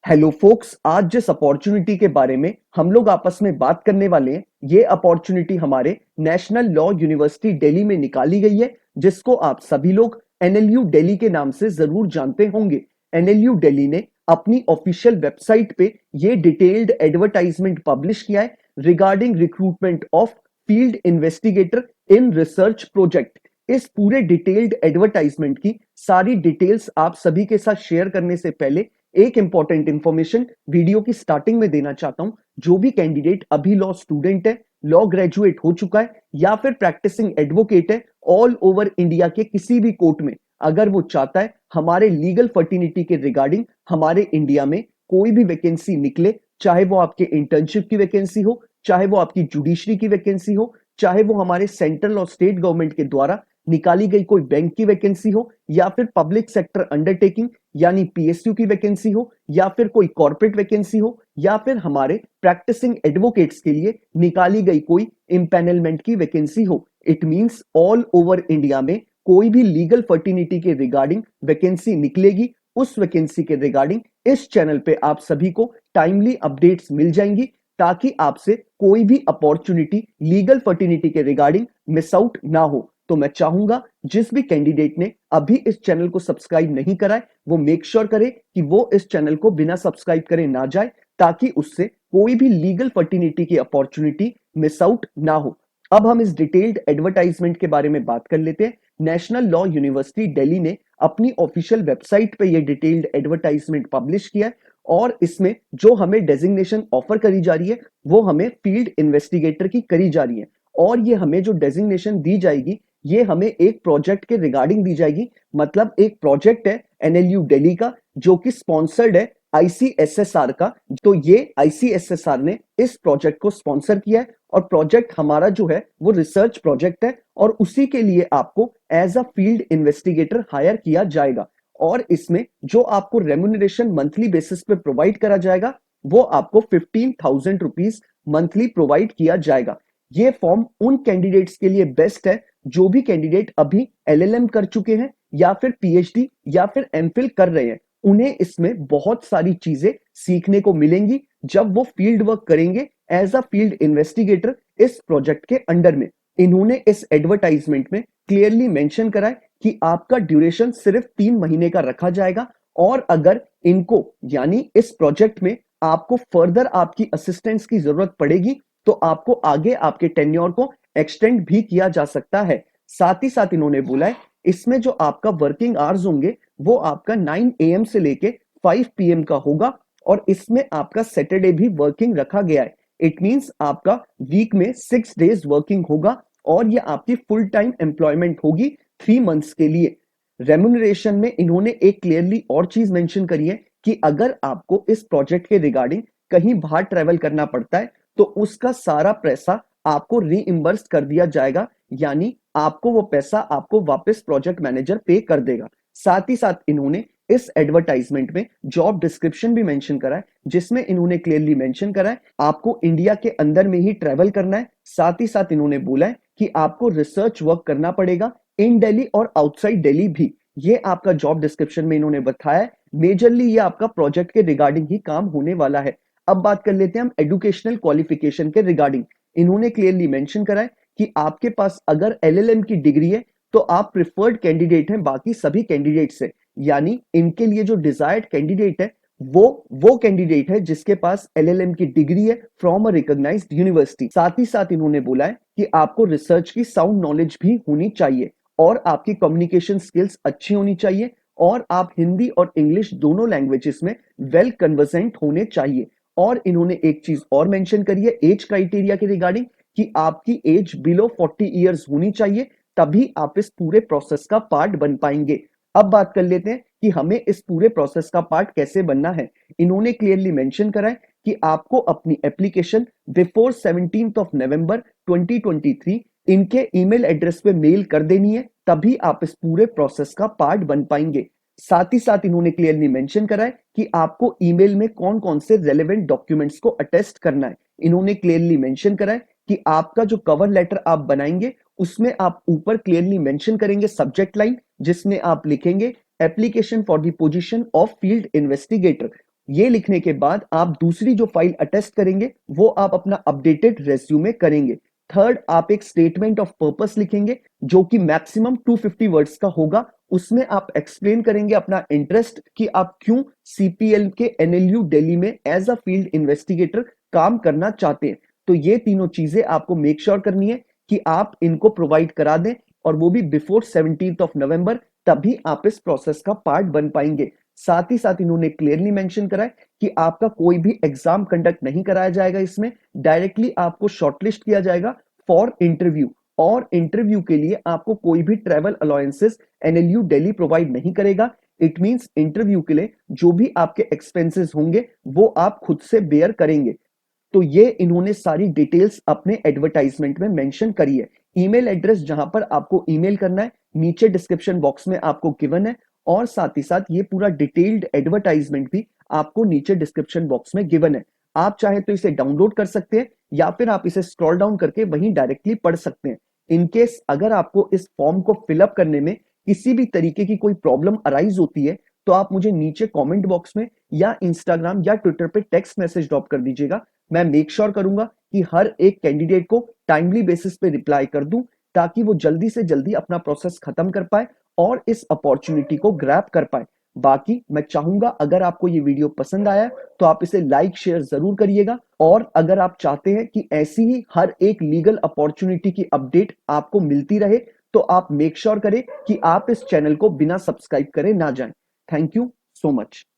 Hello focus, आज जिस opportunity के बारे में हम लोग आपस में बात करने वाले हैं, ये अपॉर्चुनिटी हमारे नेशनल लॉ यूनिवर्सिटी दिल्ली में निकाली गई है, जिसको आप सभी लोग एनएलयू दिल्ली के नाम से जरूर जानते होंगे। एनएलयू दिल्ली ने अपनी ऑफिशियल वेबसाइट पे ये डिटेल्ड एडवर्टाइजमेंट पब्लिश किया है regarding recruitment of field investigator in research project. इस पूरे डिटेल्ड एडवर्टाइजमेंट की सारी डिटेल्स आप सभी के साथ शेयर करने से पहले एक इंपॉर्टेंट इंफॉर्मेशन वीडियो की स्टार्टिंग में देना चाहता हूं। जो भी कैंडिडेट अभी लॉ स्टूडेंट है, लॉ ग्रेजुएट हो चुका है या फिर प्रैक्टिसिंग एडवोकेट है, ऑल ओवर इंडिया के किसी भी कोर्ट में अगर वो चाहता है हमारे लीगल फर्टिनिटी के रिगार्डिंग हमारे इंडिया में कोई भी वैकेंसी निकले, चाहे वो आपके इंटर्नशिप की वैकेंसी हो, चाहे वो आपकी जुडिशरी की वैकेंसी हो, चाहे वो हमारे सेंट्रल और स्टेट गवर्नमेंट के द्वारा निकाली गई कोई बैंक की वैकेंसी हो, या फिर पब्लिक सेक्टर अंडरटेकिंग यानी पीएसयू की वैकेंसी हो, या फिर कोई कॉर्पोरेट वैकेंसी हो, या फिर हमारे प्रैक्टिसिंग एडवोकेट्स के लिए निकाली गई कोई इम्पैनलमेंट की वैकेंसी हो। It means all over India में कोई भी लीगल फर्टिनिटी के रिगार्डिंग वैकेंसी निकलेगी, उस वैकेंसी के रिगार्डिंग इस चैनल पे आप सभी को टाइमली अपडेट्स मिल जाएंगी, ताकि आपसे कोई भी अपॉर्चुनिटी लीगल फर्टिनिटी के रिगार्डिंग मिस आउट ना हो। तो मैं चाहूंगा जिस भी कैंडिडेट ने अभी इस चैनल को सब्सक्राइब नहीं करा है, वो मेक श्योर करे कि वो इस चैनल को बिना सब्सक्राइब करे ना जाए, ताकि उससे कोई भी लीगल फर्टिनिटी की अपॉर्चुनिटी मिस आउट ना हो। अब हम इस डिटेल्ड एडवर्टाइजमेंट के बारे में बात कर लेते हैं। नेशनल लॉ यूनिवर्सिटी दिल्ली ने अपनी ऑफिशियल वेबसाइट पे ये डिटेल्ड एडवर्टाइजमेंट पब्लिश किया है, और इसमें जो हमें डेजिग्नेशन ऑफर करी जा रही है वो हमें फील्ड इन्वेस्टिगेटर की करी जा रही है। और ये हमें जो डेजिग्नेशन दी जाएगी, ये हमें एक प्रोजेक्ट के रिगार्डिंग दी जाएगी। मतलब एक प्रोजेक्ट है एनएलयू दिल्ली का, जो कि स्पॉन्सर्ड है आईसीएसएसआर का। तो ये आईसीएसएसआर ने इस प्रोजेक्ट को स्पॉन्सर किया है, और प्रोजेक्ट हमारा जो है वो रिसर्च प्रोजेक्ट है, और उसी के लिए आपको as a field investigator hire किया जाएगा। और इसमें जो आपको रेम्युनरेशन मंथली बेसिस पे प्रोवाइड करा जाएगा, वो आपको 15,000 रुपीज मंथली प्रोवाइड किया जाएगा। ये फॉर्म उन कैंडिडेट्स के लिए बेस्ट है जो भी कैंडिडेट अभी एलएलएम कर चुके हैं, या फिर पीएचडी या फिर एमफिल कर रहे हैं। उन्हें इसमें बहुत सारी चीजें सीखने को मिलेंगी जब वो फील्ड वर्क करेंगे एज अ फील्ड इन्वेस्टिगेटर इस प्रोजेक्ट के अंडर में। इन्होंने इस एडवर्टाइजमेंट में क्लियरली मेंशन करा है कि आपका ड्यूरेशन सिर्फ 3 महीने का रखा जाएगा, और अगर इनको यानी इस प्रोजेक्ट में आपको फर्दर आपकी असिस्टेंस की जरूरत पड़ेगी, तो आपको आगे आपके टेन्योर को एक्सटेंड भी किया जा सकता है। साथ ही साथ इन्होंने बोला है इसमें जो आपका वर्किंग आवर्स होंगे वो आपका 9 AM से लेके 5 PM का होगा, और इसमें आपका सैटरडे भी वर्किंग रखा गया है। इट मींस आपका वीक में 6 डेज वर्किंग होगा, और ये आपकी फुल टाइम एम्प्लॉयमेंट होगी 3 मंथ्स के लिए। रेम्युनरेशन में इन्होंने एक क्लियरली और चीज मेंशन करी है कि अगर आपको इस प्रोजेक्ट के रिगार्डिंग कहीं बाहर ट्रेवल करना पड़ता है, तो उसका सारा पैसा आपको रीइंबर्स कर दिया जाएगा, यानी आपको वो पैसा आपको वापस प्रोजेक्ट मैनेजर पे कर देगा। साथ ही साथ इन्होंने इस एडवर्टाइजमेंट में जॉब डिस्क्रिप्शन भी मेंशन करा है, जिसमें इन्होंने क्लियरली मेंशन करा है आपको इंडिया के अंदर में ही ट्रेवल करना है। साथ ही साथ इन्होंने बोला है कि आपको रिसर्च वर्क करना पड़ेगा इन दिल्ली और आउटसाइड दिल्ली भी। ये आपका जॉब डिस्क्रिप्शन में इन्होंने बताया है। मेजरली ये आपका प्रोजेक्ट के रिगार्डिंग ही काम होने वाला है। अब बात कर लेते हैं हम एजुकेशनल क्वालिफिकेशन के रिगार्डिंग। इन्होंने क्लियरली मेंशन करा है कि आपके पास अगर एलएलएम की डिग्री है, तो आप प्रिफर्ड कैंडिडेट हैं बाकी सभी कैंडिडेट से। यानी इनके लिए जो डिजायर्ड कैंडिडेट है वो कैंडिडेट है जिसके पास एलएलएम की डिग्री है फ्रॉम अ रिकॉग्नाइज्ड यूनिवर्सिटी। साथ ही साथ इन्होंने बोला है कि आपको रिसर्च की साउंड नॉलेज भी होनी चाहिए, और आपकी कम्युनिकेशन स्किल्स अच्छी होनी चाहिए, और आप हिंदी और इंग्लिश दोनों लैंग्वेजेस में वेल कन्वर्सेंट होने चाहिए। और इन्होंने एक चीज और मेंशन करी है एज क्राइटेरिया के रिगार्डिंग, कि आपकी एज बिलो 40 इयर्स होनी चाहिए, तभी आप इस पूरे प्रोसेस का पार्ट बन पाएंगे। अब बात कर लेते हैं कि हमें इस पूरे प्रोसेस का पार्ट कैसे बनना है। इन्होंने क्लियरली मेंशन करा है कि आपको अपनी एप्लीकेशन बिफोर 17 नवंबर 2023 इनके ईमेल एड्रेस पे मेल कर देनी है, तभी आप इस पूरे प्रोसेस का पार्ट बन पाएंगे। साथ ही साथ इन्होंने क्लियरली मेंशन करा है कि आपको ईमेल में कौन कौन से रेलेवेंट डॉक्यूमेंट्स को अटेस्ट करना है। इन्होंने क्लियरली मेंशन करा है कि आपका जो कवर लेटर आप बनाएंगे, उसमें आप ऊपर क्लियरली मेंशन करेंगे सब्जेक्ट लाइन, जिसमें आप लिखेंगे application for the position of field investigator. ये लिखने के बाद आप दूसरी जो फाइल अटेस्ट करेंगे वो आप अपना अपडेटेड रेज्यूमे करेंगे। थर्ड, आप एक स्टेटमेंट ऑफ पर्पस लिखेंगे जो कि मैक्सिमम 250 वर्ड्स का होगा। उसमें आप एक्सप्लेन करेंगे अपना इंटरेस्ट कि आप क्यों सीपीएल के एनएलयू दिल्ली में एज अ फील्ड इन्वेस्टिगेटर काम करना चाहते हैं। तो ये तीनों चीजें आपको मेक श्योर करनी है कि आप इनको प्रोवाइड करा दें, और वो भी बिफोर 17th ऑफ नवंबर, तभी आप इस प्रोसेस का पार्ट बन पाएंगे। साथ ही साथ इन्होंने क्लियरली मेंशन करा है कि आपका कोई भी एग्जाम कंडक्ट नहीं कराया जाएगा, इसमें डायरेक्टली आपको शॉर्टलिस्ट किया जाएगा फॉर इंटरव्यू, और इंटरव्यू के लिए आपको कोई भी travel allowances NLU Delhi provide नहीं करेगा। इट मींस इंटरव्यू के लिए जो भी आपके एक्सपेंसेस होंगे वो आप खुद से बेयर करेंगे। तो ये इन्होंने सारी डिटेल्स अपने एडवर्टाइजमेंट में मेंशन करी है। ईमेल एड्रेस जहां पर आपको ईमेल करना है नीचे डिस्क्रिप्शन बॉक्स में आपको गिवन है, और साथ ही साथ ये पूरा डिटेल्ड एडवर्टाइजमेंट भी आपको नीचे डिस्क्रिप्शन बॉक्स में गिवन है। आप चाहे तो इसे डाउनलोड कर सकते हैं या फिर आप इसे स्क्रॉल डाउन करके वहीं डायरेक्टली पढ़ सकते हैं। इनकेस अगर आपको इस फॉर्म को फिलअप करने में किसी भी तरीके की कोई प्रॉब्लम अराइज होती है तो आप मुझे नीचे कमेंट बॉक्स में या इंस्टाग्राम या ट्विटर पे टेक्स्ट मैसेज ड्रॉप कर दीजिएगा। मैं मेक श्योर करूंगा कि हर एक कैंडिडेट को टाइमली बेसिस पे रिप्लाई कर दूं, ताकि वो जल्दी से जल्दी अपना प्रोसेस खत्म कर पाए और इस अपॉर्चुनिटी को ग्रैब कर पाए। बाकी मैं चाहूंगा अगर आपको ये वीडियो पसंद आया तो आप इसे लाइक शेयर जरूर करिएगा, और अगर आप चाहते हैं कि ऐसी ही हर एक लीगल अपॉर्चुनिटी की अपडेट आपको मिलती रहे तो आप मेक श्योर करें कि आप इस चैनल को बिना सब्सक्राइब करे ना जाएं। Thank you so much.